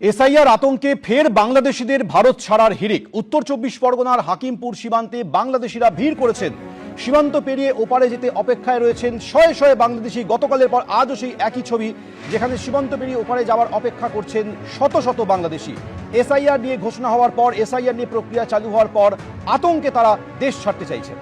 SIR আতঙ্কে ফের বাংলাদেশিদের ভারত ছাড়ার হিড়িক। উত্তর 24 পরগনার হাকিমপুর সীমান্তে বাংলাদেশিরা ভিড় করেছেন। সীমান্ত পেরিয়ে ওপারে যেতে অপেক্ষায় রয়েছেন শয়ে শয়ে বাংলাদেশি। গতকালের পর আজও সেই একই ছবি, যেখানে সীমান্ত পেরিয়ে ওপারে যাওয়ার অপেক্ষা করছেন শত শত বাংলাদেশি। এসআইআর নিয়ে ঘোষণা হওয়ার পর, এসআইআর নিয়ে প্রক্রিয়া চালু হওয়ার পর আতঙ্কে তারা দেশ ছাড়তে চাইছেন।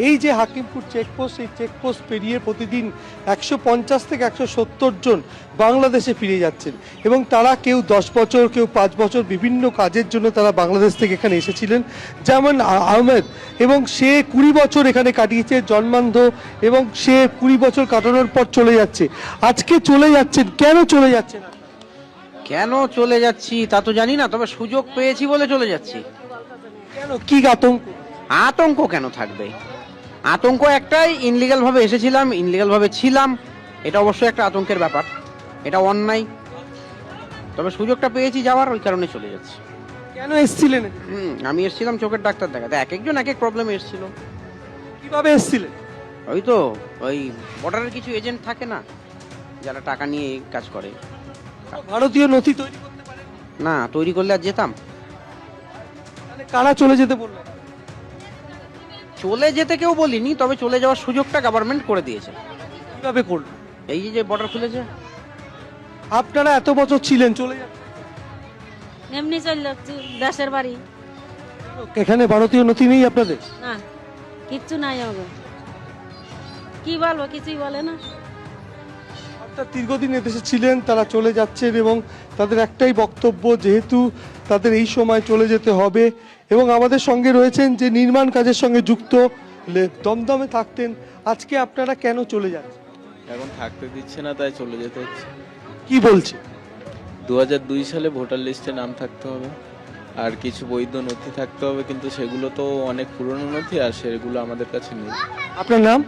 এই যে হাকিমপুর চেকপোস্ট, এই চেকপোস্ট পেরিয়ে প্রতিদিন 150 থেকে 170 জন বাংলাদেশে ফিরে যাচ্ছেন এবং তারা কেউ 10 বছর, কেউ 5 বছর বিভিন্ন কাজের জন্য তারা বাংলাদেশ থেকে এখানে এসেছিলেন। যেমন আহমেদ, এবং সে 20 বছর এখানে কাটিয়েছে জন্মান্ধ, এবং সে 20 বছর কাটানোর পর চলে যাচ্ছে। আজকে চলে যাচ্ছেন, কেন চলে যাচ্ছেন? কেন চলে যাচ্ছি তা তো জানি না, তবে সুযোগ পেয়েছি বলে চলে যাচ্ছি। কেন, কি আতঙ্ক? আতঙ্ক কেন থাকবে? আতঙ্ক একটাই, ইনলিগাল ভাবে এসেছিলাম, ইনলিগাল ভাবে ছিলাম, এটা অবশ্যই একটা আতঙ্কের ব্যাপার, এটা অন্যায়। তবে সুযোগটা পেয়েছি যাওয়ার, ওই কারণে চলে যাচ্ছি। কেন এসেছিলেন? আমি এসেছিলাম চোখের ডাক্তার দেখাতে। এক একজন এক এক প্রবলেমে এসেছিল। কিভাবে এসেছিলেন? ওই তো ওই বর্ডারের কিছু এজেন্ট থাকে না, যারা টাকা নিয়ে কাজ করে। ভারতীয় নথি তৈরি করতে পারেন না, তৈরি করলে আর যেতাম। তাহলে কারা চলে যেতে বললেন? চলে যেতে কেউ বলিনি, তবে চলে যাওয়ার সুযোগটা গভর্নমেন্ট করে দিয়েছে। কিভাবে করলেন? এই যে বর্ডার খুলেছে। আপনারা এত বছর ছিলেন, চলে যাচ্ছেন এমনি চলে যাচ্ছি দেশের বাড়ি। এখানে ভারতীয় নথি নেই আপনাদের? না, কিচ্ছু নাই আমাদের। কি বলবো, কিছুই বলে না। অর্থাৎ দীর্ঘদিন এদেশে ছিলেন, তারা চলে যাচ্ছেন এবং তাদের একটাই বক্তব্য, যেহেতু তাদের এই সময় চলে যেতে হবে। এবং আমাদের সঙ্গে রয়েছেন যে নির্মাণ কাজের সঙ্গে যুক্ত, দমদমে থাকতেন। আজকে আপনারা কেন চলে যাচ্ছেন? এখন থাকতে দিচ্ছে না, তাই চলে যেতে হচ্ছে। কি বলছে? 2002 সালে ভোটার লিস্টে নাম থাকতে হবে, আর কিছু বৈধ নথি থাকতে হবে, কিন্তু সেগুলো তো অনেক পুরনো নথি, আর সেগুলো আমাদের কাছে নেই। আপনার নাম?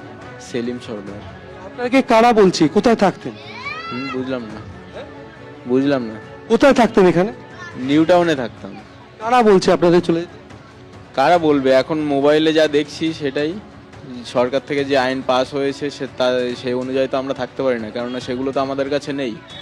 সেলিম সরদার। আপনাকে কারা বলছে? কোথায় থাকতেন? বুঝলাম না। কোথায় থাকতেন এখানে? নিউ টাউনে থাকতাম। কারা বলছে আপনাদের চলে যেতে? কারা বলবে? এখন মোবাইলে যা দেখছি সেটাই। সরকার থেকে যে আইন পাস হয়েছে সেই অনুযায়ী তো আমরা থাকতে পারি না, কেননা সেগুলো তো আমাদের কাছে নেই।